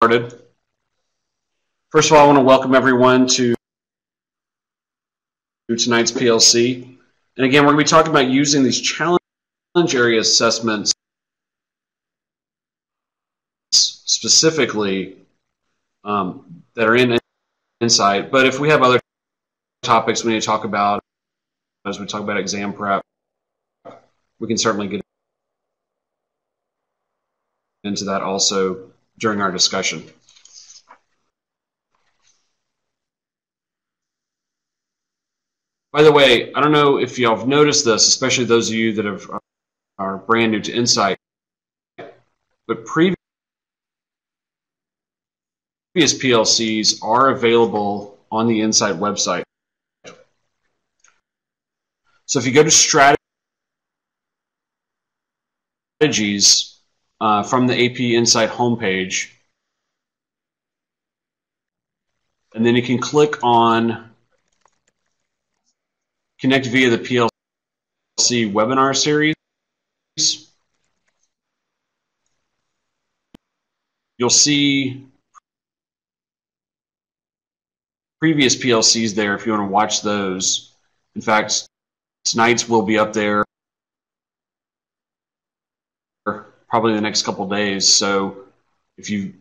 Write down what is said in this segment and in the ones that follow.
Started. First of all, I want to welcome everyone to tonight's PLC. And again, we're going to be talking about using these challenge area assessments specifically that are in Insight. But if we have other topics we need to talk about, as we talk about exam prep, we can certainly get into that also during our discussion. By the way, I don't know if y'all have noticed this, especially those of you that are brand new to Insight, but previous PLCs are available on the Insight website. So if you go to Strategies from the AP Insight homepage, and then you can click on Connect via the PLC webinar series. You'll see previous PLCs there if you want to watch those. In fact, tonight's will be up there probably the next couple days. So if you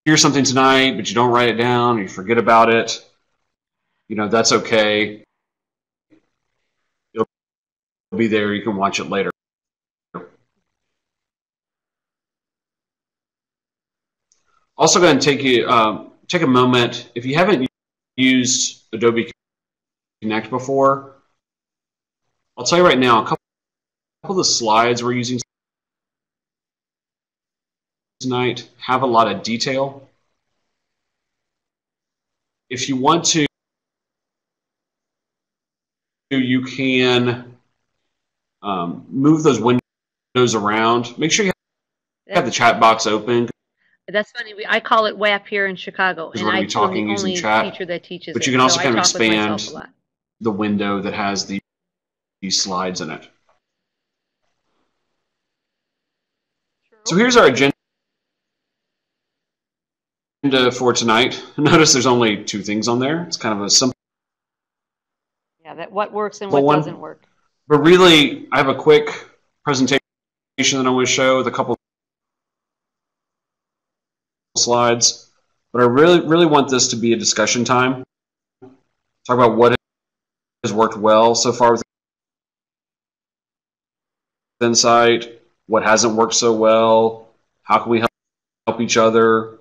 hear something tonight but you don't write it down or you forget about it, you know, that's okay. It'll be there. You can watch it later. Also, go ahead and take a moment. If you haven't used Adobe Connect before, I'll tell you right now, a couple of the slides we're using tonight have a lot of detail. If you want to, you can move those windows around. Make sure you have the chat box open. That's funny. I call it WAP here in Chicago, and I'm the only teacher that teaches it. But you can also kind of expand the window that has these slides in it. So here's our agenda for tonight. Notice there's only 2 things on there. It's kind of a simple. Yeah, that what works and what doesn't work. But really, I have a quick presentation that I want to show with a couple slides. But I really want this to be a discussion time. Talk about what has worked well so far with Insight, what hasn't worked so well, how can we help each other,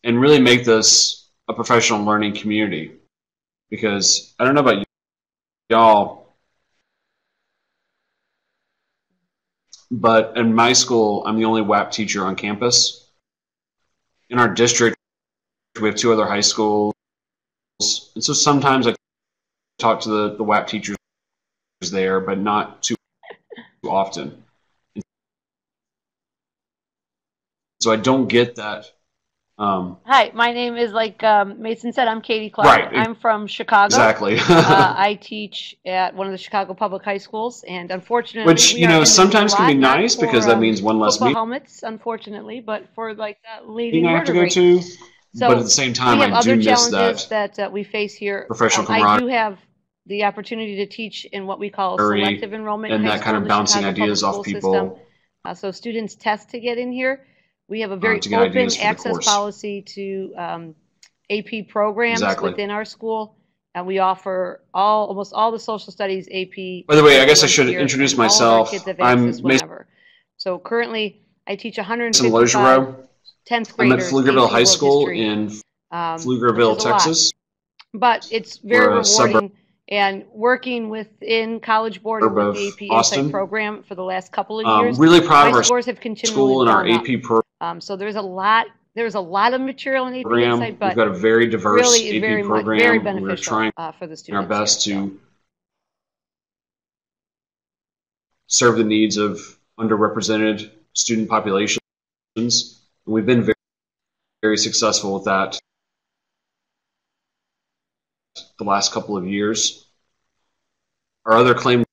and really make this a professional learning community. Because I don't know about y'all, but in my school, I'm the only WAP teacher on campus. In our district, we have 2 other high schools, and so sometimes I talk to the WAP teachers there, but not too often. So I don't get that. Hi, my name is, like Mason said, I'm Katie Clark. Right. I'm from Chicago. Exactly. I teach at one of the Chicago public high schools, and unfortunately, which, you know, sometimes can be nice because that means one less meeting. Helmets, unfortunately, but for like that leading I have to go rate. to. So but at the same time, we have I do other miss challenges that we face here. Professional camaraderie. I do have the opportunity to teach in what we call selective enrollment and high that kind of bouncing ideas off people. So students test to get in here. We have a very open access policy to AP programs within our school, and we offer almost all the social studies AP. By the way, I guess I should introduce myself. I'm Mason. So currently, I teach 155 10th graders. I'm at Pflugerville High School in Pflugerville, Texas. But it's very rewarding. And working within College Board with the AP Insight program for the last couple of years, really proud of our scores have continually school and our AP program. So there's a lot of material in AP Insight, but we've got a very diverse really AP program. Very beneficial We're trying for the students our best to serve the needs of underrepresented student populations, and we've been very, very successful with that the last couple of years. Our other claim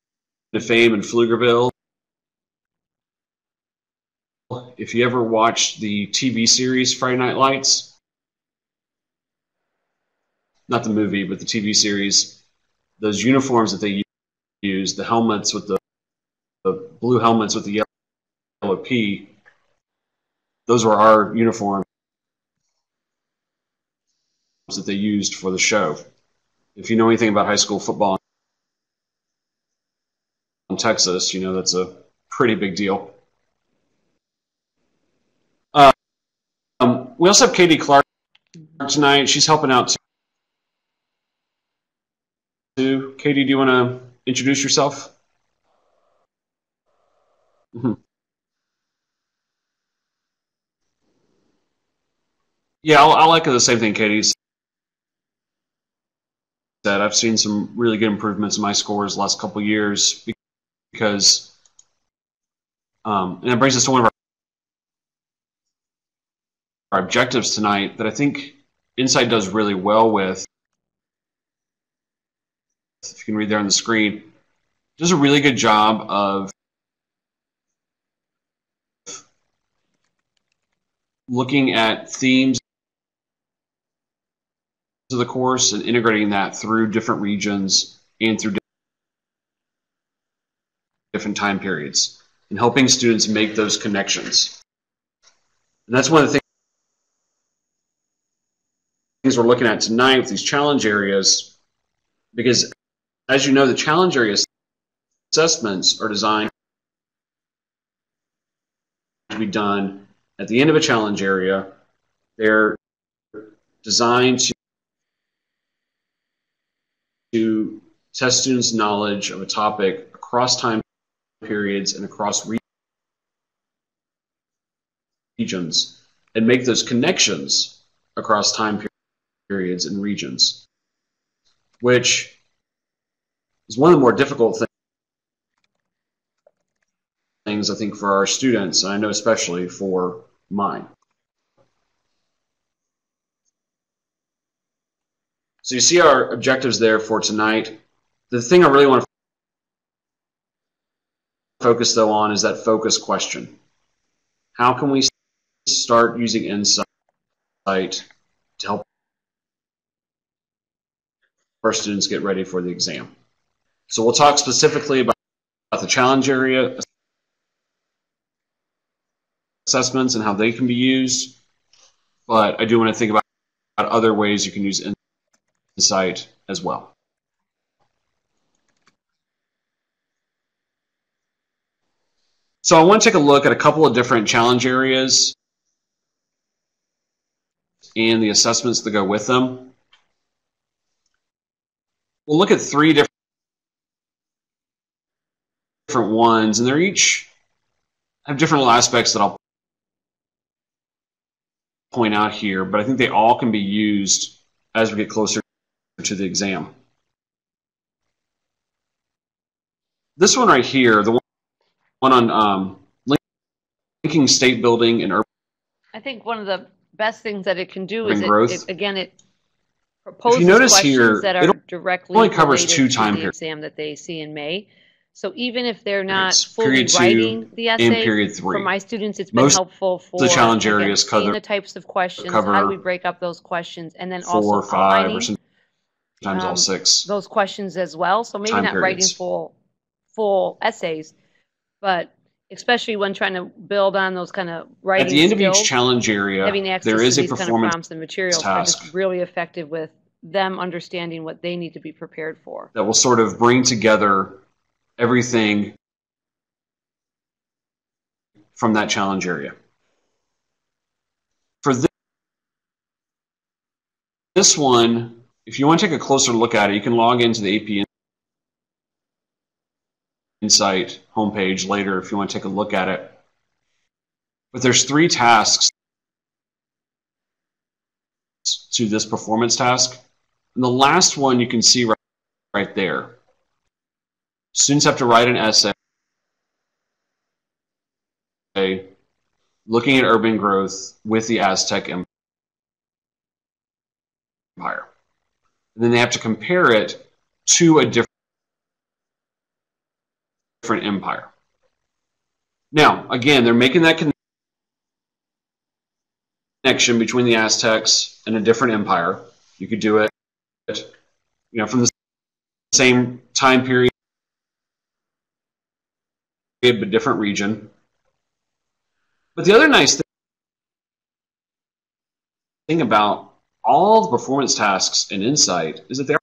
to fame in Pflugerville if you ever watched the TV series Friday Night Lights, not the movie, but the TV series, those uniforms that they use, the helmets with the blue helmets with the yellow P, those were our uniforms that they used for the show. If you know anything about high school football in Texas, you know that's a pretty big deal. We also have Katie Clark tonight. She's helping out too. Katie, do you want to introduce yourself? Yeah, I'll echo the same thing Katie said. I've seen some really good improvements in my scores the last couple of years because, and that brings us to one of our objectives tonight that I think Insight does really well with. If you can read there on the screen, does a really good job of looking at themes of the course and integrating that through different regions and through different time periods and helping students make those connections. And that's one of the things we're looking at tonight with these challenge areas, because as you know, the challenge area assessments are designed to be done at the end of a challenge area. They're designed to test students' knowledge of a topic across time periods and across regions and make those connections across time periods and regions, which is one of the more difficult things I think for our students, and I know especially for mine. So you see our objectives there for tonight. The thing I really want to focus though on is that focus question. How can we start using Insight to help our students get ready for the exam? So we'll talk specifically about the challenge area assessments and how they can be used, but I do want to think about other ways you can use Insight as well. So I want to take a look at a couple of different challenge areas and the assessments that go with them. We'll look at three different ones, and they're each have different little aspects that I'll point out here, but I think they all can be used as we get closer to the exam. This one right here, the one on linking state building and urban. I think one of the best things that it can do is it proposes questions here, that are directly related to the exam that they see in May. So even if they're not fully writing the essay, for my students, it's been helpful for the challenge areas seeing the types of questions, how do we break up those questions, and then also combining sometimes all six those questions as well. So maybe not writing full essays, but especially when trying to build on those kind of writing skills. At the end of each challenge area, there is a performance prompts and materials task. It's really effective with them understanding what they need to be prepared for. That will sort of bring together everything from that challenge area. For this one, if you want to take a closer look at it, you can log into the AP Insight homepage later if you want to take a look at it. But there's 3 tasks to this performance task. And the last one you can see right there. Students have to write an essay looking at urban growth with the Aztec Empire. And then they have to compare it to a different empire. Now, again, they're making that connection between the Aztecs and a different empire. You could do it, from the same time period but different region. But the other nice thing about all the performance tasks in Insight is that they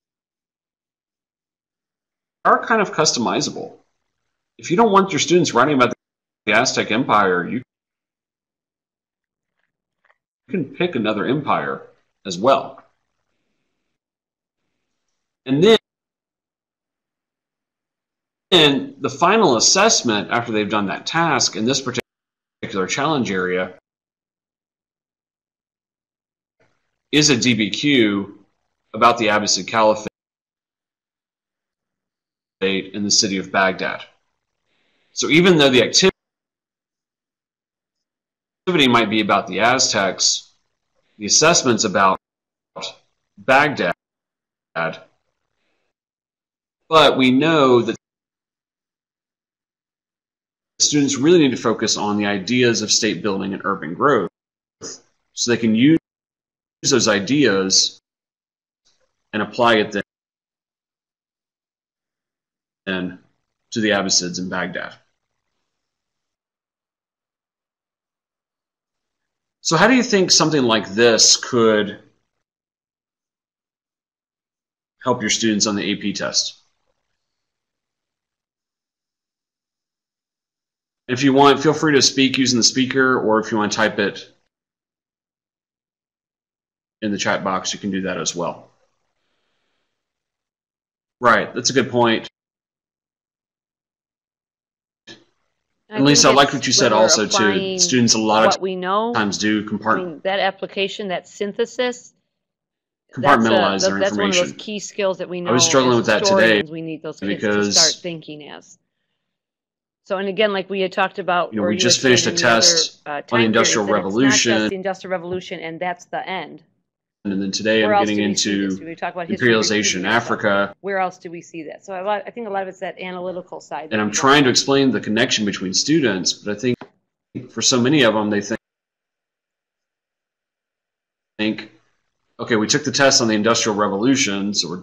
are kind of customizable. If you don't want your students writing about the Aztec Empire, you can pick another empire as well. And then the final assessment after they've done that task in this particular challenge area is a DBQ about the Abbasid Caliphate in the city of Baghdad. So even though the activity might be about the Aztecs, the assessment's about Baghdad. But we know that students really need to focus on the ideas of state building and urban growth so they can use those ideas and apply it then to the Abbasids in Baghdad. So how do you think something like this could help your students on the AP test? If you want, feel free to speak using the speaker, or if you want to type it in the chat box, you can do that as well. Right, that's a good point. And Lisa, I liked what you said also too. Students a lot of times do that application, that synthesis, compartmentalize their information. That's one of those key skills that we know. I was struggling with that today. We need those kids to start thinking as. So, and again, like we had talked about, we just finished a test on the Industrial Revolution. It's not just the Industrial Revolution, and that's the end. And then today I'm getting into imperialization in Africa. Where else do we see that? So I think a lot of it's that analytical side. And I'm trying to explain the connection between students, but I think for so many of them, they think, okay, we took the test on the Industrial Revolution, so we're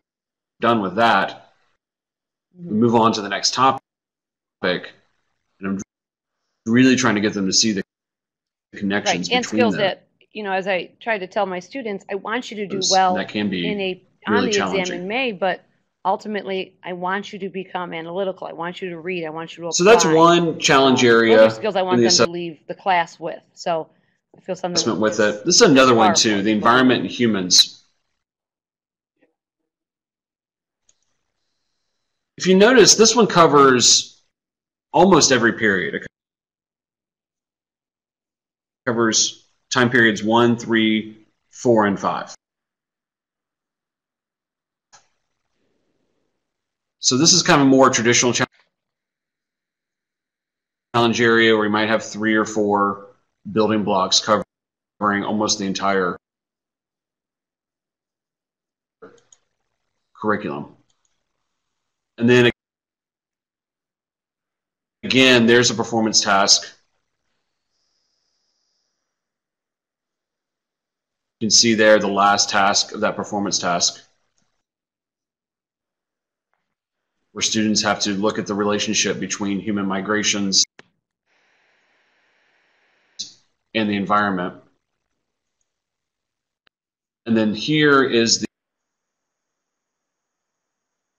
done with that. We move on to the next topic. And I'm really trying to get them to see the connections between and skills them. That, as I try to tell my students, I want you to do well that can be on the exam in May, but ultimately, I want you to become analytical. I want you to read. I want you to apply. So that's one challenge area. Those are skills I want them to leave the class with. So I feel something with it. This is another one too, the environment and humans. If you notice, this one covers almost every period. It covers time periods 1, 3, 4, and 5. So this is kind of a more traditional challenge area where you might have 3 or 4 building blocks covering almost the entire curriculum. And then again, there's a performance task. You can see there the last task of that performance task, where students have to look at the relationship between human migrations and the environment. And then here is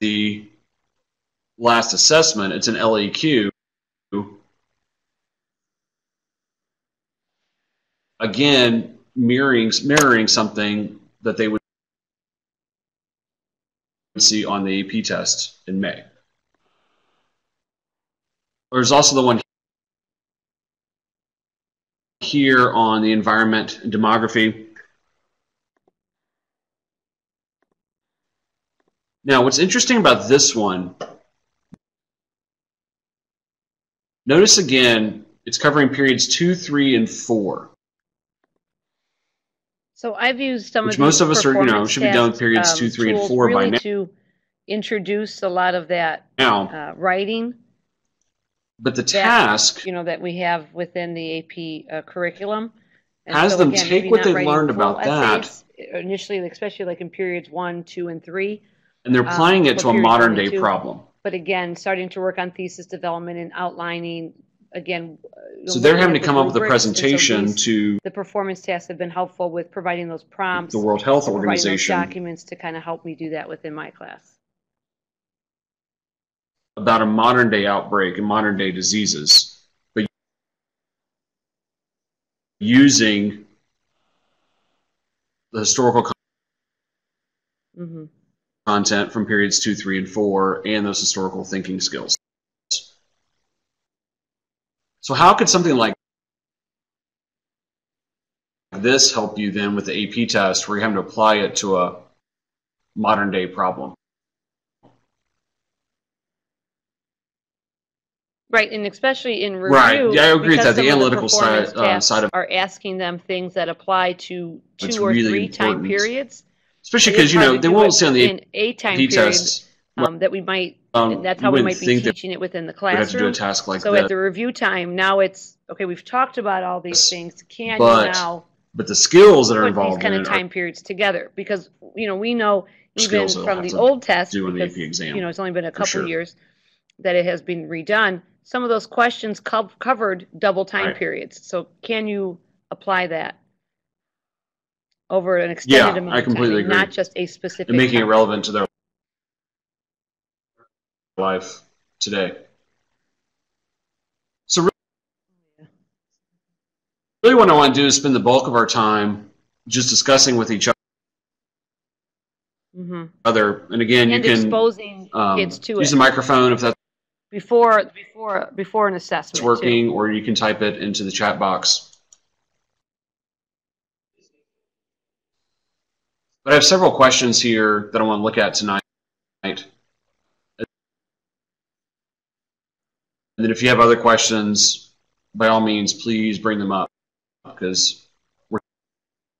the last assessment. It's an LEQ. Again, mirroring something that they would see on the AP test in May. There's also the one here on the environment and demography. Now, what's interesting about this one, notice again, it's covering periods 2, 3, and 4. So I've used some which of most of us are, should be done with periods 2, 3, and 4 really by now. To introduce a lot of that writing. But the task, that we have within the AP curriculum, And has so, them again, take what they've learned about that initially, especially like in periods 1, 2, and 3. And they're applying it to a modern day problem. But again, starting to work on thesis development and outlining, again. So they're having to come up with a presentation to the performance tasks have been helpful with providing those prompts. The World Health Organization. Those documents to kind of help me do that within my class. About a modern day outbreak and modern day diseases, but using the historical content from periods 2, 3, and 4, and those historical thinking skills. So how could something like this help you then with the AP test, where you're having to apply it to a modern day problem? Right, and especially in review. Right, yeah, I agree with that. The analytical side of are asking them things that apply to 2 or really 3 time periods. Especially because, they won't say on the AP test that we might, and that's how we might be teaching it within the classroom. We have to do a task like so this. At the review time, now it's, okay, we've talked about all these things. Can you now but the skills that are put involved these kind of time periods together? Because, we know even from the old test, because, the AP exam, it's only been a couple years that it has been redone. Some of those questions covered double time periods. So can you apply that over an extended amount I completely of time, agree. not just a specific and making time. it relevant to their life today. So really what I want to do is spend the bulk of our time just discussing with each other. And again, you can exposing kids to use the microphone if that's before an assessment. It's working, or you can type it into the chat box. But I have several questions here that I want to look at tonight. And then if you have other questions, by all means, please bring them up, because we're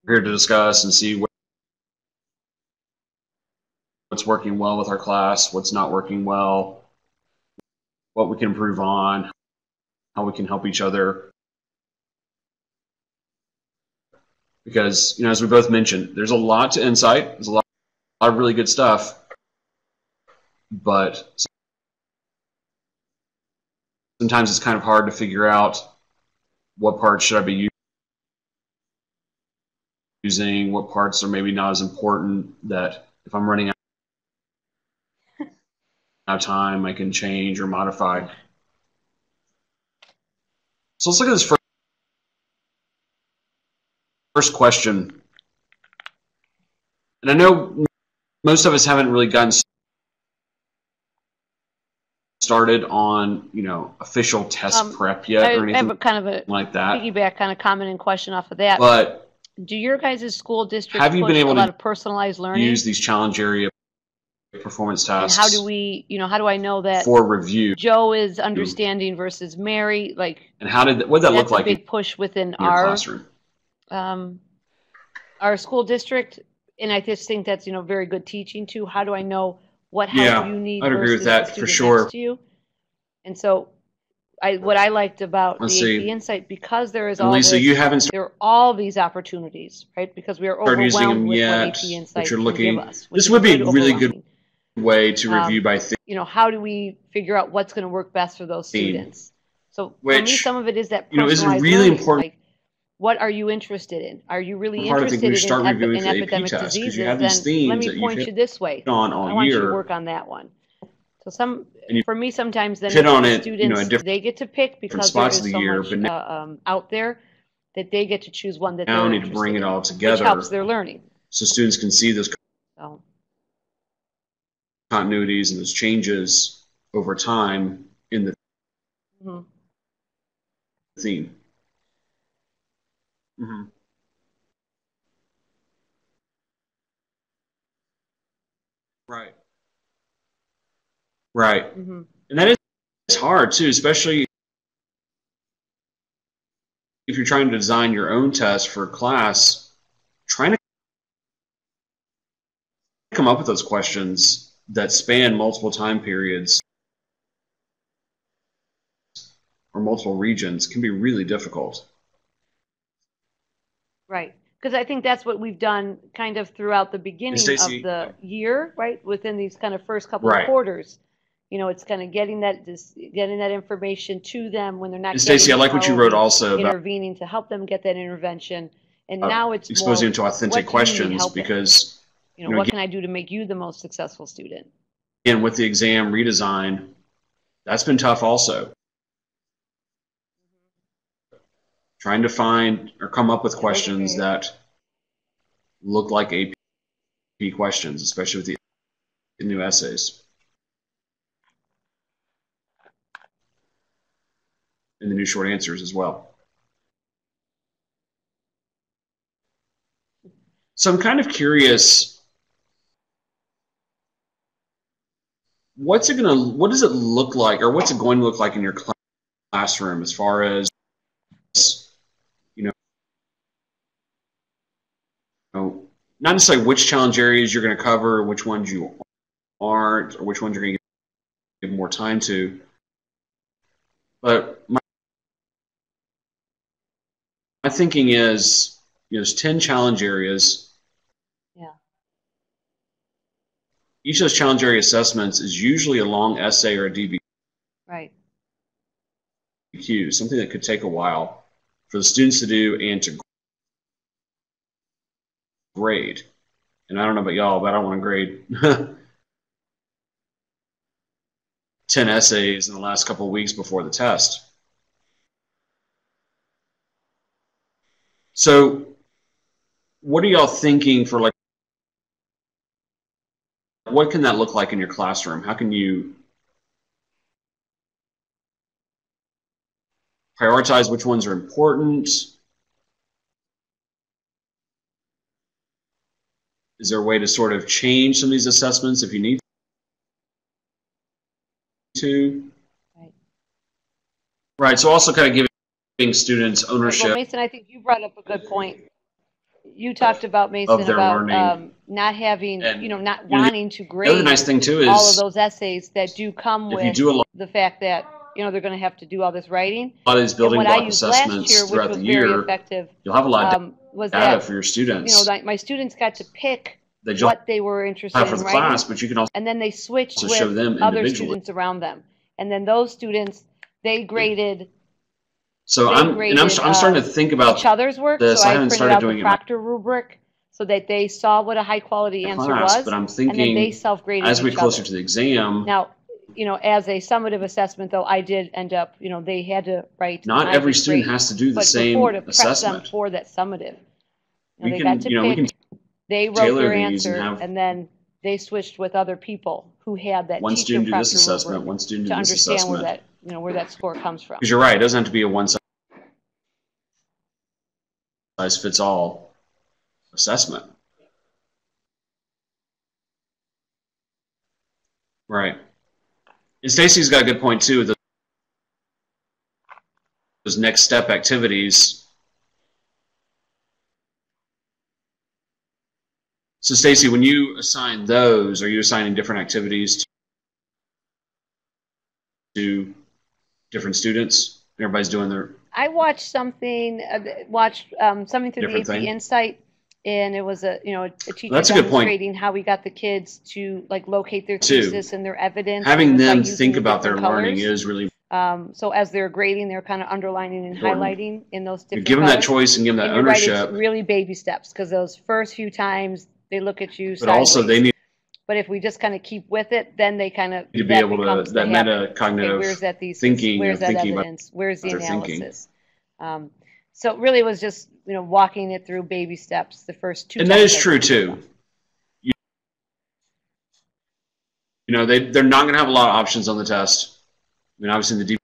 here to discuss and see what's working well with our class, what's not working well, what we can improve on, how we can help each other. Because, as we both mentioned, there's a lot to insight. There's a lot of really good stuff. But sometimes it's kind of hard to figure out what parts should I be using, what parts are maybe not as important, that if I'm running out of time, I can change or modify. So let's look at this first question. And I know most of us haven't really gotten started on, official test prep yet or anything. I have a kind of a like that. Piggyback kind of comment and question off of that. But do your guys' school districts have you been able a lot to of personalized learning? Use these challenge area performance tasks? And how do we, how do I know that for review Joe is understanding versus Mary? And what did that look like? That's a big push within our classroom. Our school district, and I just think that's very good teaching too. How do I know what help you need? I'd agree with that for sure. To you? And so, what I liked about the AP Insight, because there is all Lisa, there are all these opportunities, right? Because we are overwhelmed with what AP Insight can give us. This would be a really good way to review by how do we figure out what's going to work best for those students? So for me, some of it is that personalized is really learning. important. Like, what are you interested in? Are you really interested in epidemic diseases? You have these themes let me point you this way. I want you to work on that one. So for me, sometimes then students they get to pick, because there is so much out there, that they get to choose one that now they're need to bring it all together, which helps their learning. So students can see those continuities and those changes over time in the theme. Right. Right. And that is hard too, especially if you're trying to design your own test for class, trying to come up with those questions that span multiple time periods or multiple regions can be really difficult. Right. Because I think that's what we've done kind of throughout the beginning of the year, right? Within these kind of first couple of quarters. You know, it's kind of getting that information to them when they're not. And Stacy, I like what you wrote also about intervening to help them get that intervention. And now it's exposing more, them to authentic questions, because you know, what can I do to make you the most successful student? And with the exam redesign, that's been tough also. Trying to find or come up with questions that look like AP questions, especially with the new essays and the new short answers as well. So I'm kind of curious, what does it look like, or what's it going to look like in your classroom as far as, not necessarily which challenge areas you're going to cover, which ones you aren't, or which ones you're going to give more time to. But my thinking is, there's 10 challenge areas. Yeah. Each of those challenge area assessments is usually a long essay or a DBQ. Right. Something that could take a while for the students to do and to grade. And I don't know about y'all, but I don't want to grade 10 essays in the last couple of weeks before the test. So what are y'all thinking for, like, what can that look like in your classroom? How can you prioritize which ones are important? Is there a way to sort of change some of these assessments if you need to? Right. So also kind of giving students ownership. Well, Mason, I think you brought up a good point. You talked about, Mason, about not having, not wanting to grade. The other nice thing too is all of those essays that do come with the fact that they're going to have to do all this writing. A lot of these building block assessments throughout the year, you'll have a lot of data for your students. My students got to pick what they were interested in for the writing, class, but you can also and then they switched with other students around them, and then those students they graded. So I'm starting to think about each other's work. This. So I haven't started doing the proctor rubric so that they saw what a high quality answer was. But I'm thinking, and then they self-graded as we get closer to the exam. Now, as a summative assessment, though, I did end up, they had to write. Not every student has to do the same assessment. Them for that summative. We can they wrote their answer, and then they switched with other people who had that one student do this assessment, one student do this assessment, to understand where that score comes from. Because you're right, it doesn't have to be a one size fits all assessment. Right. And Stacy's got a good point too. Those next step activities. So Stacy, when you assign those, are you assigning different activities to different students? Everybody's doing their. I watched something. Something through the AP Insight, and it was a teacher demonstrating how we got the kids to locate their thesis and their evidence. Having them think about their learning is really. So as they're grading, they're kind of underlining and highlighting in those different. Give them that choice and give them that ownership. Right, it's really baby steps, because those first few times they look at you. But also they need. But if we just kind of keep with it, then they kind of to be able to that metacognitive where's that thesis? Thinking. Where's that evidence? Where's the analysis? So it really was just walking it through baby steps the first two. And that is true too. They're not going to have a lot of options on the test. I mean, obviously in the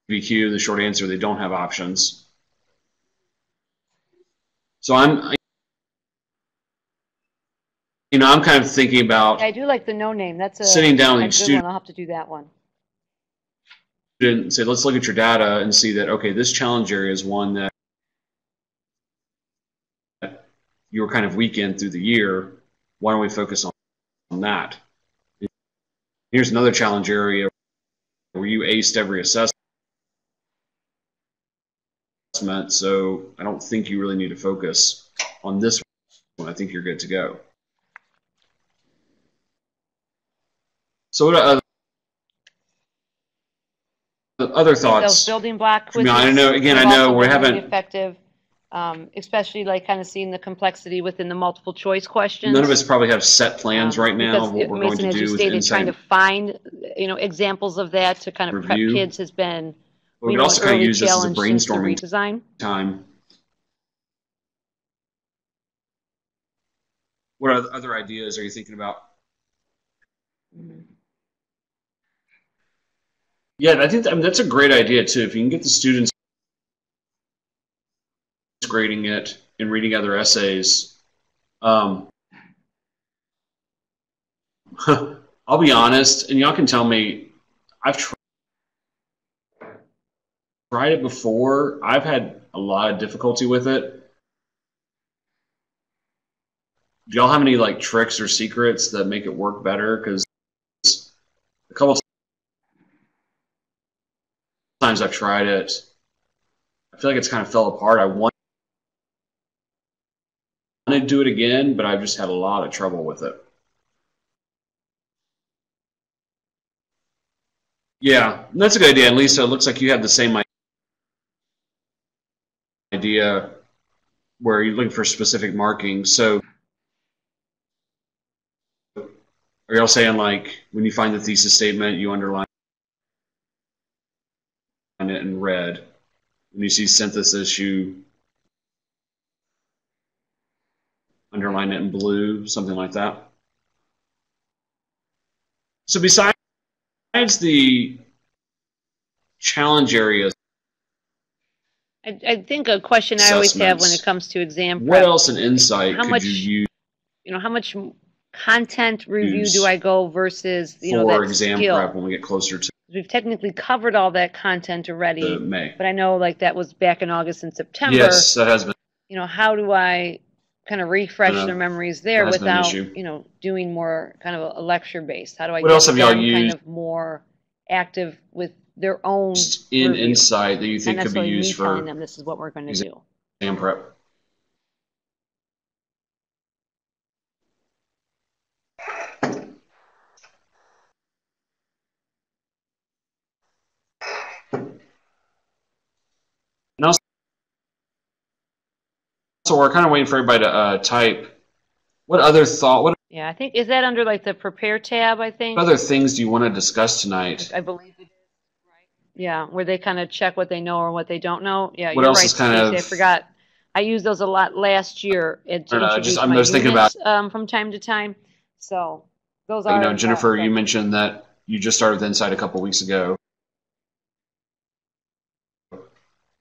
DBQ, the short answer, they don't have options. So I'm kind of thinking about. I do like the no name. That's sitting down with each student. I'll have to do that one. And say, let's look at your data and see that, okay, this challenge area is one that you were kind of weak in through the year. Why don't we focus on that? Here's another challenge area where you aced every assessment, self-assessment, so I don't think you really need to focus on this one. I think you're good to go. So what are other thoughts? Those building block quizzes. I know. Again, I know we haven't. Really effective, especially like kind of seeing the complexity within the multiple choice questions. None of us probably have set plans right now of what we're going to do with Insight. Trying to find, examples of that to kind of prep kids has been. We could also kind of use this as a brainstorming time. What other ideas are you thinking about? Yeah, I think that's a great idea too. If you can get the students grading it and reading other essays, I'll be honest, and y'all can tell me, I've tried it before. I've had a lot of difficulty with it. Do y'all have any like tricks or secrets that make it work better? Because a couple times I've tried it, I feel like it's kind of fell apart. I want to do it again, but I've just had a lot of trouble with it. Yeah, that's a good idea. And Lisa, it looks like you have the same idea where you're looking for specific marking. So are y'all saying like when you find the thesis statement, you underline it in red? When you see synthesis, you underline it in blue, something like that? So besides the challenge areas, I think a question I always have when it comes to exam prep, what else in Insight could you use? How much content review do I go versus for that exam skill? Prep when we get closer to? We've technically covered all that content already, May. But I know like that was back in August and September. Yes, that has been. How do I kind of refresh their memories there without doing more kind of a lecture based? How do I get them kind of more active with their own in review? Insight that you think could be used for telling them this is what we're going to do? Exam prep. And also, we're kind of waiting for everybody to type. What other thought? Yeah, I think, is that under like the prepare tab, I think? What other things do you want to discuss tonight? I believe it is, right? Yeah, where they kind of check what they know or what they don't know. Yeah, what you're else right, is kind of... I forgot. I used those a lot last year. I'm just thinking about from time to time. So those are... Jennifer, you mentioned that you just started with Insight a couple weeks ago.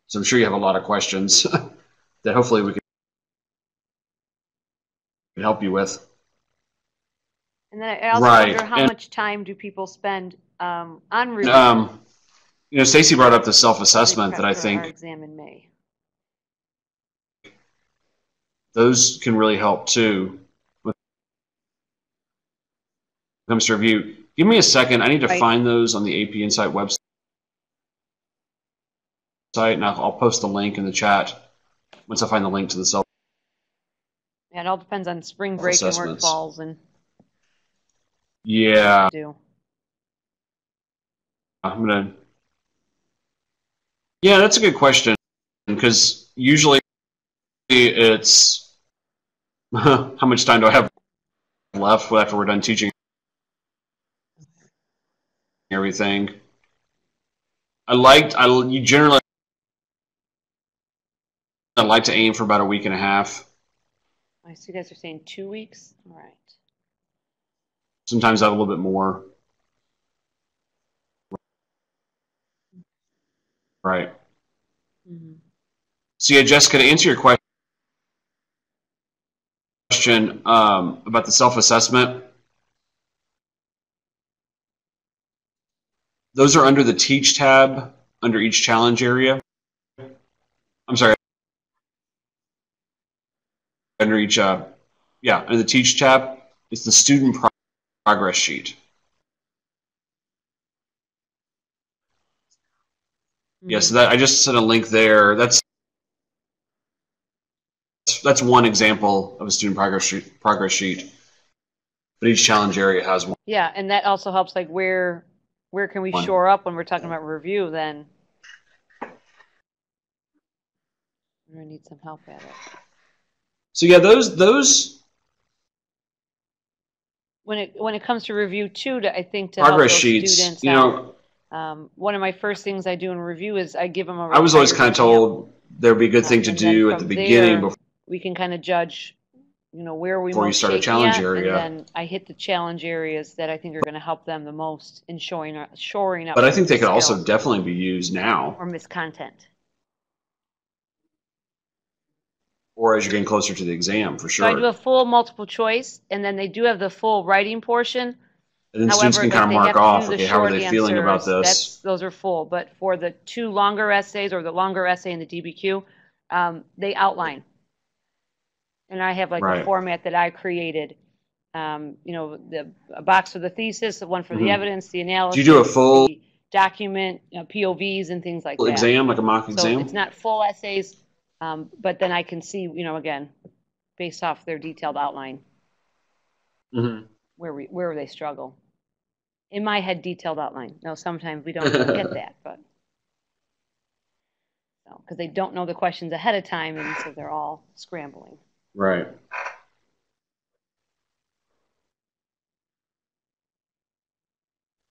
So I'm sure you have a lot of questions that hopefully we can help you with. And then I also wonder how much time do people spend on review? Stacy brought up the self-assessment that I think our exam in May. Those can really help too when it comes to review. Give me a second. I need to find those on the AP Insight website, and I'll post the link in the chat once I find the link to the self. Yeah, it all depends on spring break and where it falls and. Yeah. I'm gonna. Yeah, that's a good question because usually it's how much time do I have left after we're done teaching everything. You generally I like to aim for about a week and a half. I see you guys are saying 2 weeks. All right. Sometimes I have a little bit more. Right. Mm-hmm. So yeah, Jessica, to answer your question about the self-assessment, those are under the Teach tab under each challenge area. I'm sorry. Under each, under the Teach tab, it's the student progress sheet. Yeah, so that I just sent a link there. That's that's one example of a student progress sheet. But each challenge area has one. Yeah, and that also helps, like, where can we shore up when we're talking about review then? We're going to need some help at it. So yeah, those when it comes to review too, I think to progress help those sheets, students you know, one of my first things I do in review is I give them a. I was always kind of told there'd be a good thing to do at the beginning before we can kind of judge, you know, where we before you start a challenge area, and then I hit the challenge areas that I think are going to help them the most in shoring up. But I think they could also definitely be used now or miscontent. Or as you're getting closer to the exam, for sure. So I do a full multiple choice, and then they do have the full writing portion. And then students can kind of mark off, okay, how are they feeling about this? Those are full. But for the 2 longer essays or the longer essay in the DBQ, they outline. And I have like a format that I created. You know, a box for the thesis, one for the evidence, the analysis. Do you do a full document, POVs and things like that? Exam, like a mock exam? So it's not full essays. But then I can see, you know, again, based off their detailed outline, where they struggle. In my head, detailed outline. No, sometimes we don't get that, but because they don't know the questions ahead of time, and so they're all scrambling. Right.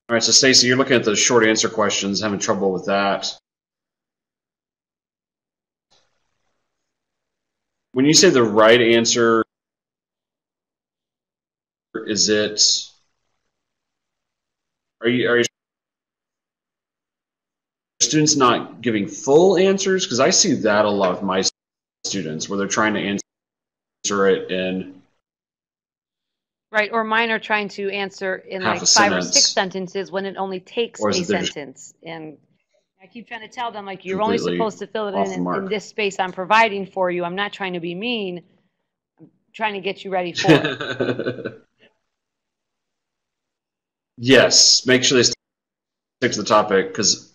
All right. So, Stacy, you're looking at the short answer questions, having trouble with that. When you say the right answer, is it? Are you students not giving full answers? Because I see that a lot with my students, where they're trying to answer it in. Right, or mine are trying to answer in like 5 or 6 sentences when it only takes a sentence. And I keep trying to tell them, like, you're only supposed to fill it in this space I'm providing for you. I'm not trying to be mean. I'm trying to get you ready for it. Yes, make sure they stick to the topic, because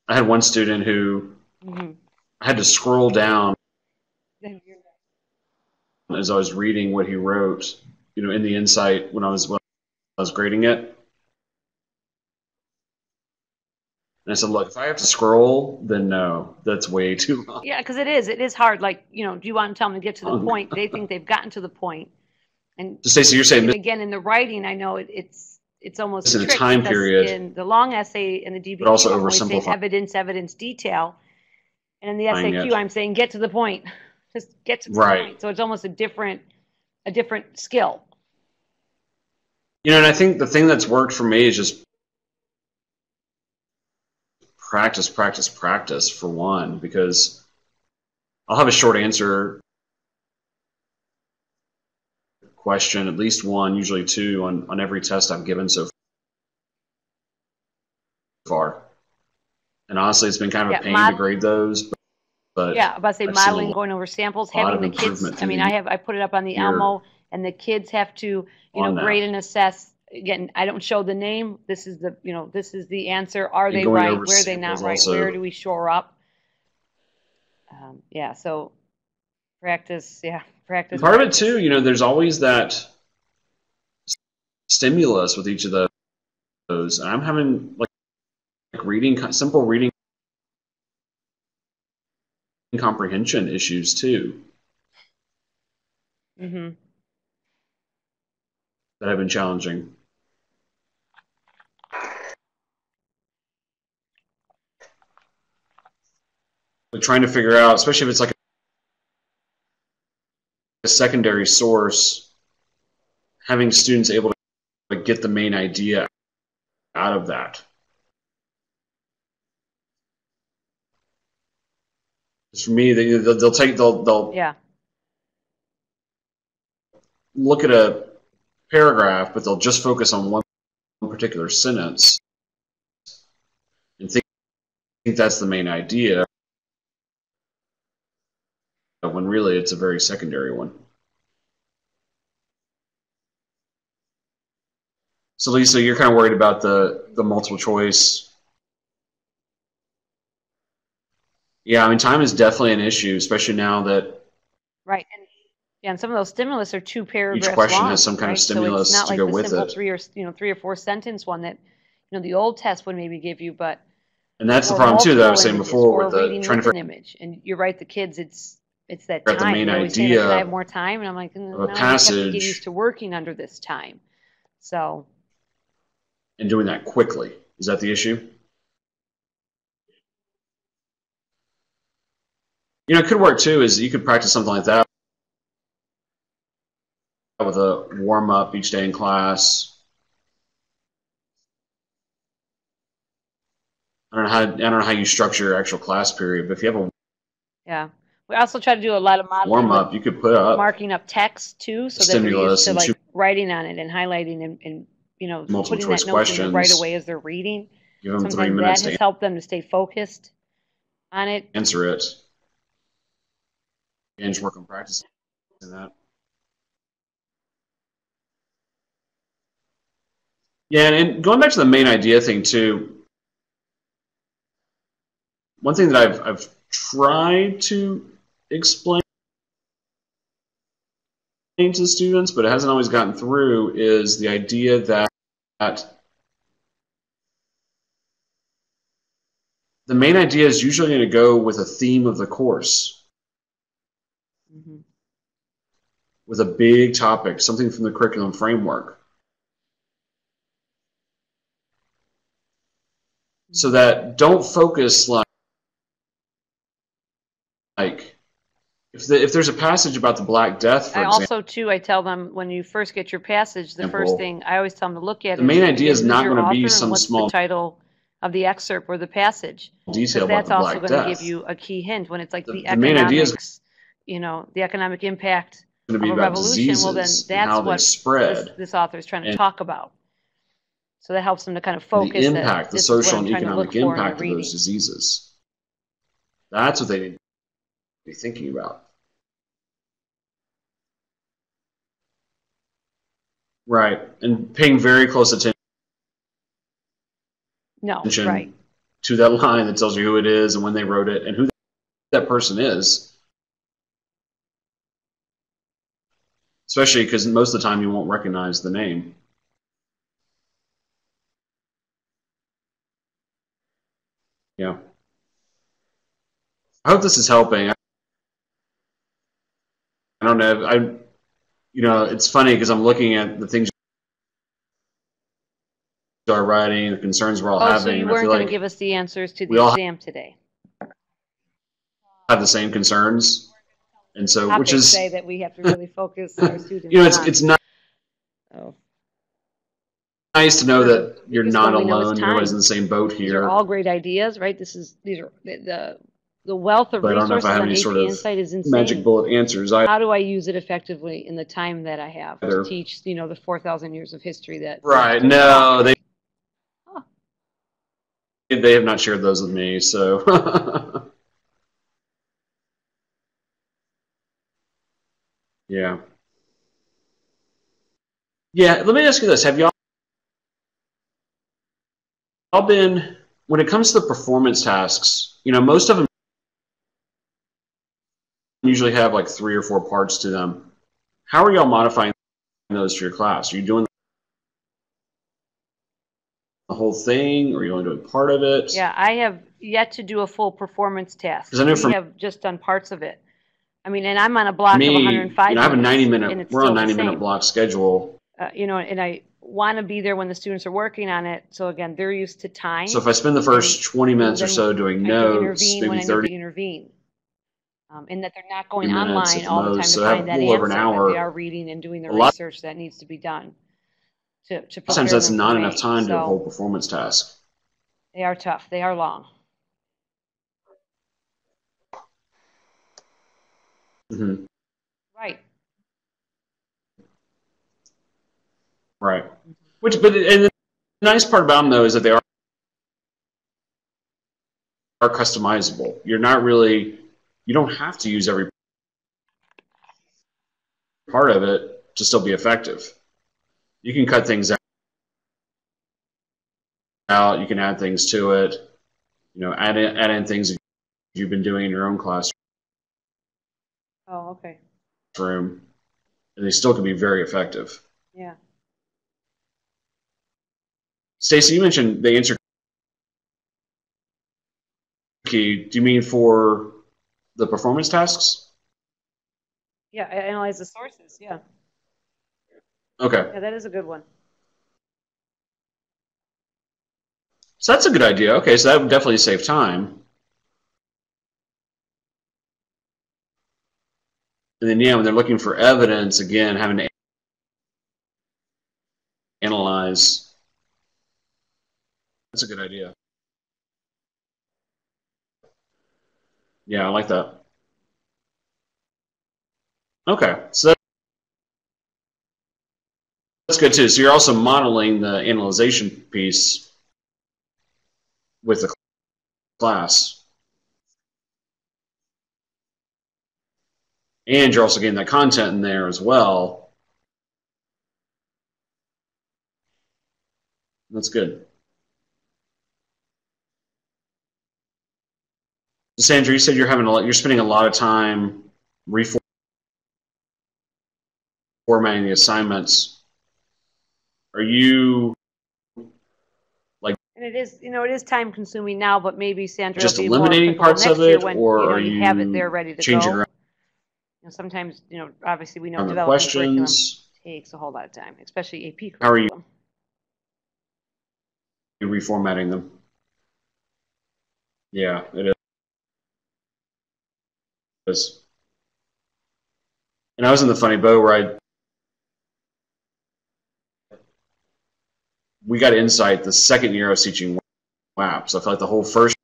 I had one student who I had to scroll down as I was reading what he wrote, you know, in the insight when I was grading it. And I said, look, if I have to scroll, then no, that's way too long. Yeah, because it is hard. Like, you know, do you want to tell them to get to the point? They think they've gotten to the point. And so, Stacey, you're saying again in the writing, I know it's almost in a time period in the long essay and the DBQ, but also oversimplify evidence, detail, and in the SAQ, I'm saying get to the point. Just get to the point. So it's almost a different skill. You know, and I think the thing that's worked for me is just practice for one, because I'll have a short answer question, at least one, usually 2 on every test I've given so far. And honestly, it's been kind of a pain to grade those. But yeah, I'm about to say modeling, going over samples, having the kids. I mean, I put it up on the Elmo, and the kids have to, you know, grade and assess. Again, I don't show the name. This is the answer. Are they right? Where are they not right? Where do we shore up? Yeah, so practice. Yeah, practice. Part of it too, you know, there's always that stimulus with each of those. And I'm having like simple reading comprehension issues too. That have been challenging. Like trying to figure out, especially if it's like a secondary source, having students able to get the main idea out of that. For me, they'll look at a paragraph, but they'll just focus on one particular sentence and think that's the main idea, when really it's a very secondary one. So Lisa, you're kind of worried about the multiple choice. Yeah, I mean, time is definitely an issue, especially now that right. And some of those stimulus are 2 paragraphs each question long, has some kind right? of stimulus so it's not to like go the with simple it. 3 or 4 sentence one that the old test would maybe give you, but And that's the or problem too that I was saying images, before or with the reading trying to with an figure image. And you're right, the kids, it's that out the time. main They always say, like, idea "Can I have more time?" And I'm like, of a "No, you have to get passage used to working under this time." So, and doing that quickly. Is that the issue? It could work too. Is you could practice something like that with a warm up each day in class. I don't know how you structure your actual class period, but if you have a yeah. We also try to do a lot of modeling warm up, you could put up marking up text too, so that they're used stimulus to and like writing on it and highlighting and multiple putting choice that note in there right questions. away as they're reading. Give them 3 Sometimes minutes that has to helped them to stay focused on it. answer it. And just work on practicing that. Yeah, and going back to the main idea thing too, one thing that I've tried to explain to students, but it hasn't always gotten through, is the idea that the main idea is usually going to go with a theme of the course, with a big topic, something from the curriculum framework. So that don't focus like if there's a passage about the Black Death, for example. I tell them when you first get your passage, the first thing I always tell them to look at the main idea is not going to be some what's small the title of the excerpt or the passage. detail about that's the also Black going to Death. give you a key hint when it's like the main idea is economics, the economic impact going to be of a about revolution. Well, then diseases and how that's they what spread. this author is trying to talk about. So that helps them to kind of focus the impact, the social and trying to economic look for in impact their of those diseases. That's what they need to be thinking about. Right, and paying very close attention to that line that tells you who it is and when they wrote it and who that person is. Especially because most of the time you won't recognize the name. Yeah. I hope this is helping. I don't know. It's funny because I'm looking at the things you are writing, the concerns we're all having. So you weren't going to give us the answers to the exam today. Have the same concerns, and so which is say that we have to really focus our students. It's not. Nice to know that you're not alone. Everybody's in the same boat here. These are all great ideas, right? These are the wealth of resources on AP Insight is insane. Magic bullet answers. How do I use it effectively in the time that I have to teach, the 4,000 years of history that? Right. No, they have not shared those with me. So. Yeah. Yeah. Let me ask you this: have y'all been, when it comes to the performance tasks? Most of them usually have like 3 or 4 parts to them. How are y'all modifying those to your class? Are you doing the whole thing, or are you only doing part of it? Yeah, I have yet to do a full performance task. We have just done parts of it. I mean, and I'm on a block of 105 minutes. I have a 90-minute. We're on a 90-minute block schedule. And I want to be there when the students are working on it. So again, they're used to time. So if I spend the first 20 minutes or so doing notes, maybe 30. Intervene. And that they're not going online all the time to find that answer. That they are reading and doing the research that needs to be done. Sometimes that's not enough time to do a whole performance task. They are tough. They are long. Mm-hmm. Right. Right. And the nice part about them, though, is that they are customizable. You don't have to use every part of it to still be effective. You can cut things out. You can add things to it. Add in things if you've been doing in your own classroom. Oh, okay. And they still can be very effective. Yeah. Stacy, you mentioned the answer key. Do you mean for the performance tasks? Yeah, analyze the sources. Yeah. Okay. Yeah, that is a good one. So that's a good idea. Okay, so that would definitely save time. And then, yeah, when they're looking for evidence, again, having to analyze. That's a good idea. Yeah, I like that. Okay, so that's good too. So you're also modeling the analyzation piece with the class. And you're also getting that content in there as well. That's good. Sandra, you said you're spending a lot of time reformatting the assignments. Are you like? And it is time consuming now, but maybe Sandra Just will be more eliminating applicable parts next of year it, when or are you have it there you ready to changing go. around Sometimes obviously we know the developing curriculum questions? takes a whole lot of time, especially AP How are you curriculum. reformatting them? Yeah, it is. And I was in the funny boat where we got insight the second year I was teaching WAP. So I felt like the whole first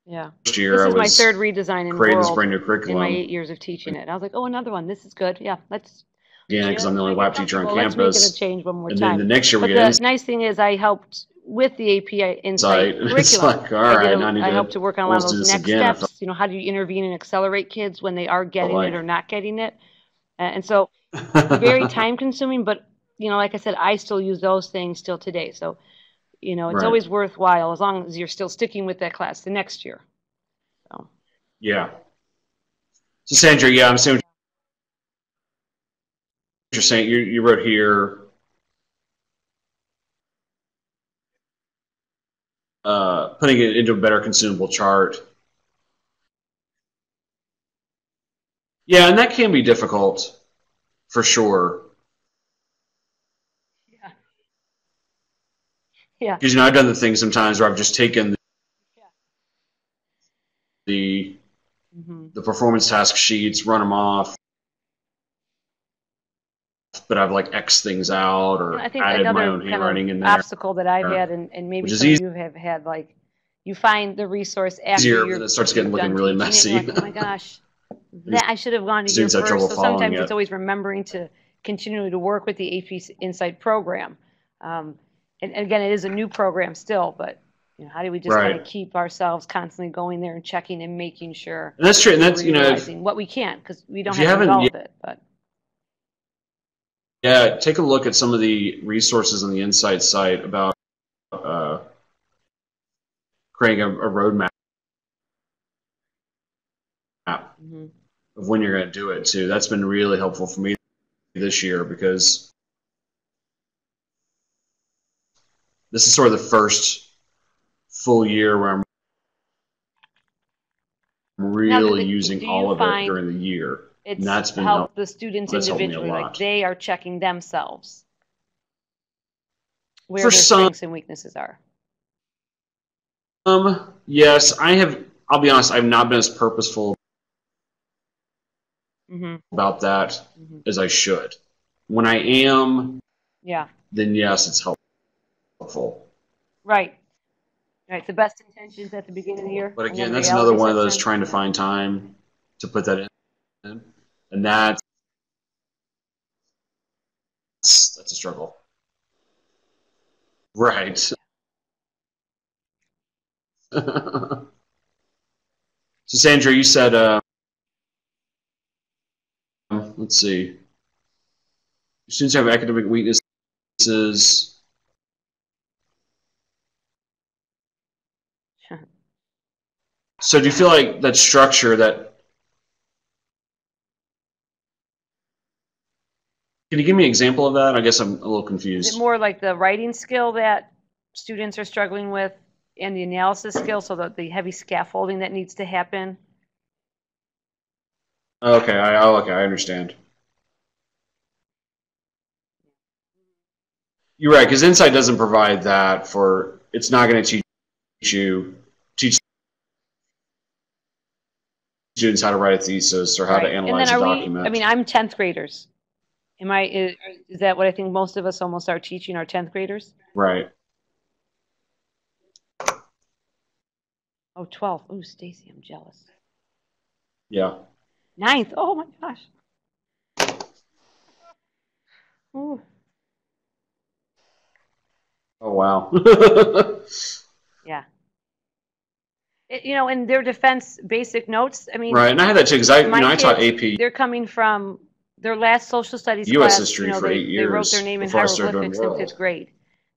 Yeah. year This I is my was third redesign in creating this World brand new in my curriculum. 8 years of teaching it. And I was like, oh, another one. This is good. Yeah, let's Again, because I'm the only WAP teacher on let's make it a campus. change one more And then time. the next year we But get the nice thing is I helped with the AP Insight and it's curriculum. like, all right, now I helped to work on a lot of almost do those this next again. steps. How do you intervene and accelerate kids when they are getting like it or not getting it? And so very time consuming, but like I said, I still use those things still today. So, it's Right. always worthwhile as long as you're still sticking with that class the next year. So. Yeah. So Sandra, yeah, I'm saying what you're saying. You wrote here, putting it into a better consumable chart. Yeah, and that can be difficult for sure. Yeah. Yeah. Because I've done the thing sometimes where I've just taken the performance task sheets, run them off, but I've like X things out or I think added my another own kind handwriting of in there. obstacle that I've had, and maybe some of you have had, like, you find the resource after Easier, it starts getting looking really messy. You're like, oh my gosh, that I should have gone to here Students have trouble first. So sometimes following it's always remembering to continue to work with the AP Insight program. And again, it is a new program still, but how do we just kind of keep ourselves constantly going there and checking and making sure And that's true, and that's realizing what we can, because we don't have to do all of it, but. Yeah, take a look at some of the resources on the Insight site about creating a roadmap of when you're going to do it too. That's been really helpful for me this year because this is sort of the first full year where I'm really using all of it during the year. It's and that's been helped the students individually, like they are checking themselves where for their strengths and weaknesses are. Yes, I have. I'll be honest, I've not been as purposeful about that as I should. When I am, then yes, it's helpful. Right. The best intentions at the beginning of the year. But again, that's another one of those trying to find time to put that in, and that's a struggle. Right. So Sandra, you said, let's see, students have academic weaknesses. So do you feel like that structure that... Can you give me an example of that? I guess I'm a little confused. Is it more like the writing skill that students are struggling with and the analysis skill, so that the heavy scaffolding that needs to happen? Okay, okay, I understand. You're right, because Insight doesn't provide that for... It's not going to teach students how to write a thesis or how to analyze a document. I mean, I'm 10th graders. Is that what I think most of us almost are teaching our 10th graders? Right. Oh, 12. Oh, Stacy, I'm jealous. Yeah. 9th. Oh my gosh. Ooh. Oh, wow. Yeah. In their defense, basic notes, I mean... Right, and I had that too, because I taught AP. They're coming from their last social studies U.S. class. history for 8 years. They wrote their name in hieroglyphics in 5th grade.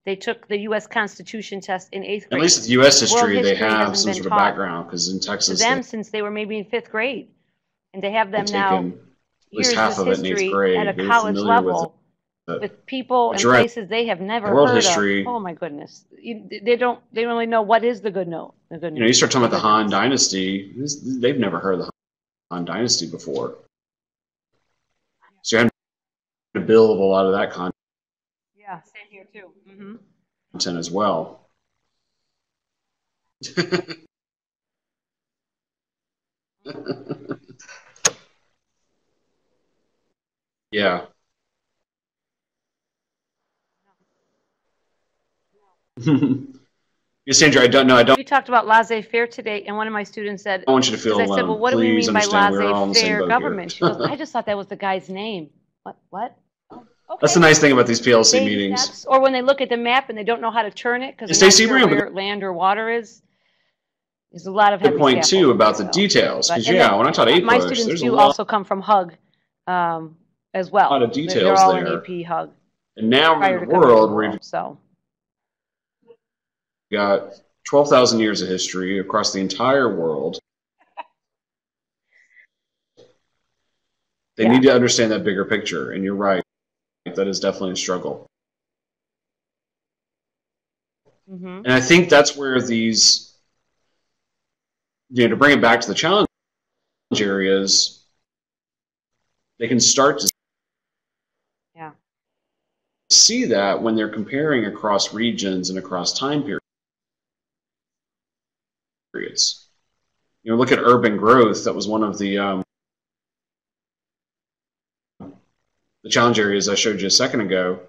They took the U.S. Constitution test in 8th grade. At least with U.S. history, they have some sort of background, because in Texas... To them, since they were maybe in 5th grade. And to have them now, at least half of it in 8th grade. At a college level, with people and places they have never heard history, of. Oh my goodness! They don't really know what is the good note. You start talking about the Han Dynasty. They've never heard of the Han Dynasty before, so you have to build a lot of that content. Yeah, same here too. Mm-hmm. Content as well. Yeah. Yes, Sandra, I don't know. We talked about laissez-faire today, and one of my students said, I want you to feel alone. I said, well, what do we mean by laissez-faire government? She goes, I just thought that was the guy's name. What? Oh, okay. That's the nice thing about these PLC meetings. Steps, or when they look at the map and they don't know how to turn it because they're not sure where land or water is. There's a lot of heavy point too about the details, because when I taught AP, my students do also come from Hug as well. A lot of details They're all there. in AP Hug. And now we're in the world where we've got 12,000 years of history across the entire world. They need to understand that bigger picture, and you're right. That is definitely a struggle. Mm-hmm. And I think that's where these, to bring it back to the challenge areas, they can start to see that when they're comparing across regions and across time periods. Look at urban growth. That was one of the challenge areas I showed you a second ago.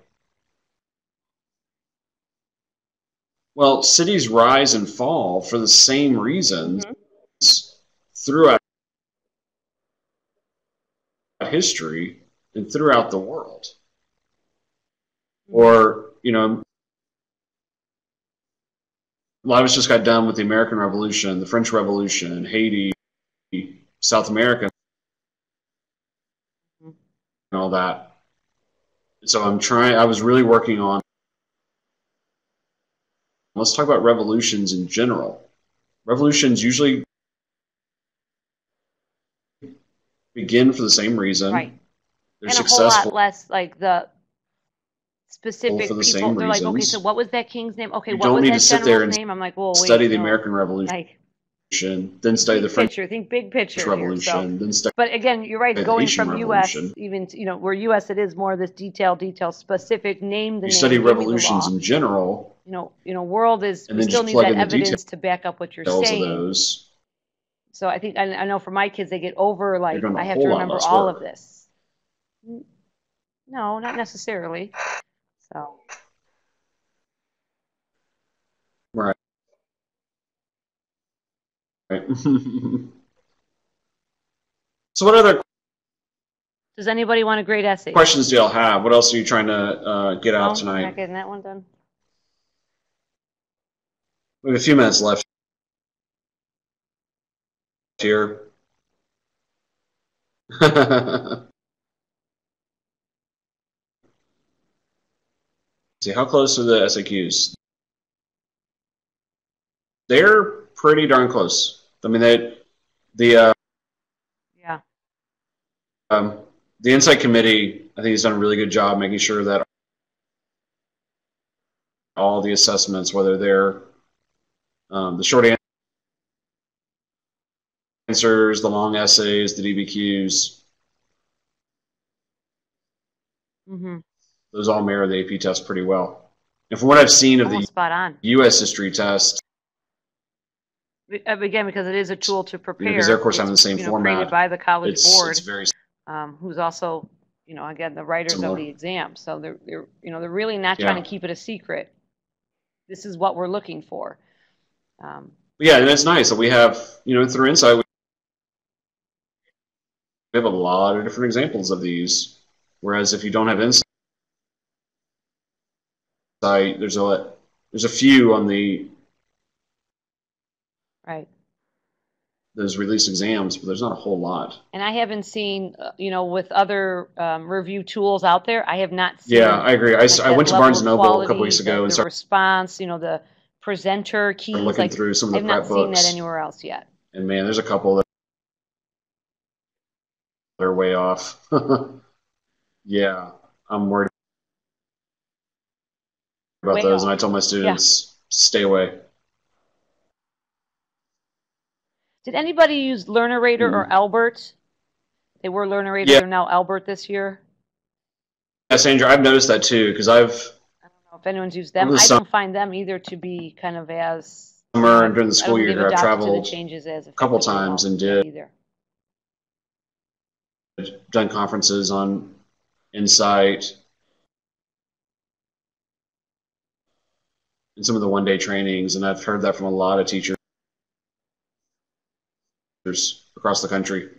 Well, cities rise and fall for the same reasons throughout history and throughout the world. Or, a lot of us just got done with the American Revolution, the French Revolution, Haiti, South America, and all that. So I was really working on, let's talk about revolutions in general. Revolutions usually begin for the same reason. Right. They're and successful. A whole lot less like the specific for the people. Same They're reasons. like, okay, so what was that king's name? Okay, you what don't was need that to sit there and name? I'm like, well, study wait, the American Revolution, then study the French think big picture Revolution, then study. But again, you're right. Going from U.S. Revolution. even to, where U.S. it is more this detail specific name. You study revolutions in general. World is. We still need that evidence to back up what you're saying. Of those. So I think I know for my kids, they get over like I have to whole remember all of this. No, not necessarily. So. Right. So what other does anybody want a great essay? questions do y'all have? What else are you trying to get out tonight? Not getting that one done. We have a few minutes left here. See, how close are the SAQs? They're pretty darn close. I mean, the yeah. The Insight Committee, I think, has done a really good job making sure that all the assessments, whether they're the short answers, the long essays, the DBQs, those all mirror the AP test pretty well. And from what I've seen of the U.S. history test, again, because it is a tool to prepare, because they're of course having the same format, created by the College Board, it's very who's also, again, the writers similar. Of the exam. So they're really not trying to keep it a secret. This is what we're looking for. Yeah, and it's nice that we have, through Insight, we have a lot of different examples of these. Whereas if you don't have Insight, there's a few on those released exams, but there's not a whole lot. And I haven't seen, with other review tools out there, I have not seen. Yeah, I agree. I went to Barnes & Noble a couple weeks ago and started response, the presenter keys. Looking through some of the prep books. I've not seen that anywhere else yet. And man, there's a couple that are way off. Yeah, I'm worried about those, and I tell my students, stay away. Did anybody use LearnerRater or Albert? They were LearnerRater, they're now Albert this year. Yeah, Sandra, I've noticed that too, because I don't know if anyone's used them. I don't find them either to be kind of as summer and during the school year. I've traveled a couple times and done conferences on Insight and some of the one-day trainings, and I've heard that from a lot of teachers across the country.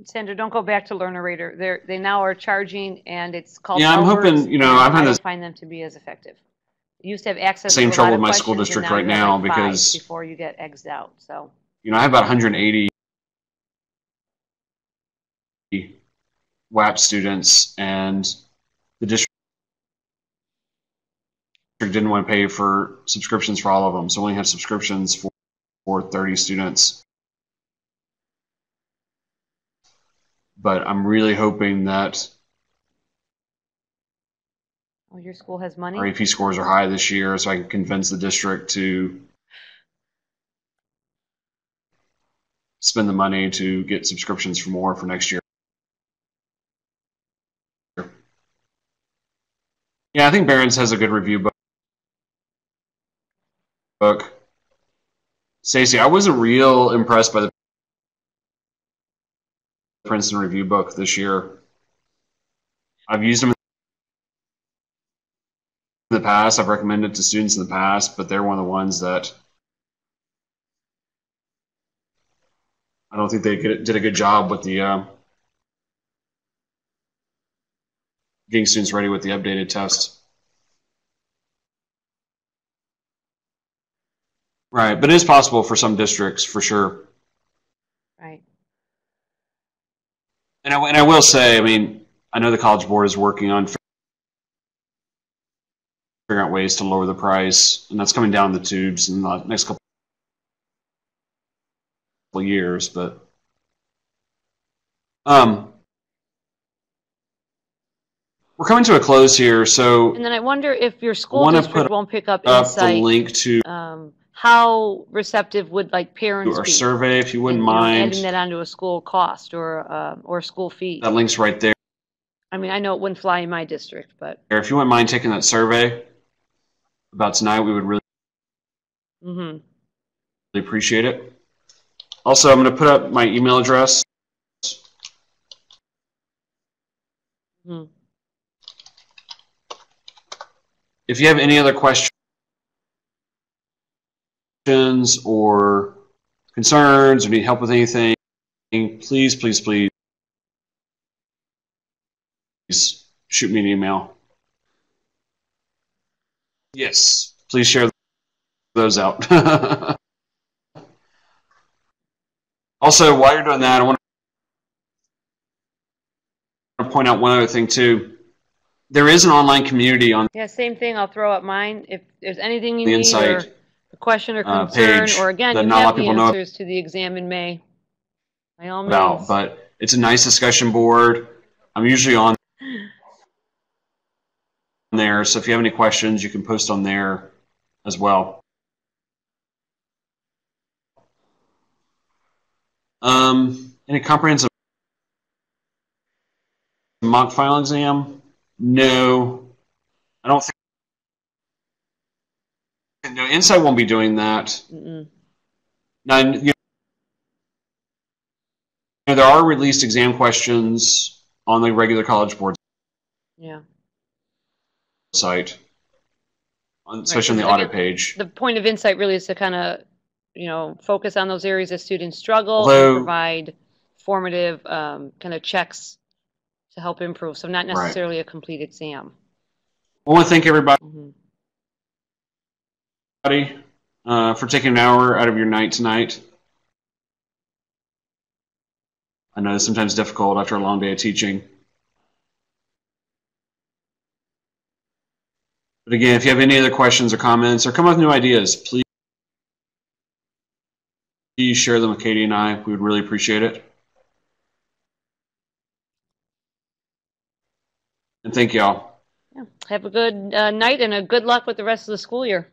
Sandra, don't go back to LearnerRater. They now are charging, and it's called. Yeah, I'm hoping. I don't find them to be as effective. You used to have access. Same to trouble with my school district right now because before you get egged out. So. I have about 180 WAP students, and the district didn't want to pay for subscriptions for all of them, so we only have subscriptions for 30 students. But I'm really hoping that your school has money. Our AP scores are high this year, so I can convince the district to spend the money to get subscriptions for more for next year. Yeah, I think Barron's has a good review book. Stacey, I wasn't real impressed by the Princeton review book this year. I've used them in the past. I've recommended it to students in the past, but they're one of the ones that I don't think they did a good job with the getting students ready with the updated test. Right, but it is possible for some districts, for sure. Right. And I will say, I know the College Board is working on figuring out ways to lower the price, and that's coming down the tubes in the next couple of years. But we're coming to a close here, so. And then I wonder if your school district won't pick up Insight. The link to. How receptive would parents or be? Survey, if you wouldn't mind. Adding that onto a school cost or school fee. That link's right there. I know it wouldn't fly in my district, but. If you wouldn't mind taking that survey about tonight, we would really appreciate it. Also, I'm going to put up my email address. If you have any other questions or concerns or need help with anything, please shoot me an email. Yes, please share those out. Also, while you're doing that, I want to point out one other thing too. There is an online community on. Yeah, same thing. I'll throw up mine. If there's anything you the need Insight or a question or concern, page or again, that you not a lot have of the people know answers to the exam in May, by all about, means. but it's a nice discussion board. I'm usually on there, so if you have any questions, you can post on there as well. Any comprehensive mock final exam? No, I don't think. No, Insight won't be doing that. Mm-mm. Now, there are released exam questions on the regular College Board site, especially on the audit page. The point of Insight really is to kind of, focus on those areas that students struggle and provide formative kind of checks to help improve. So not necessarily a complete exam. I want to thank everybody for taking an hour out of your night tonight. I know it's sometimes difficult after a long day of teaching. But again, if you have any other questions or comments or come up with new ideas, please share them with Katie and I. We would really appreciate it. And thank y'all. Yeah. Have a good night and a good luck with the rest of the school year.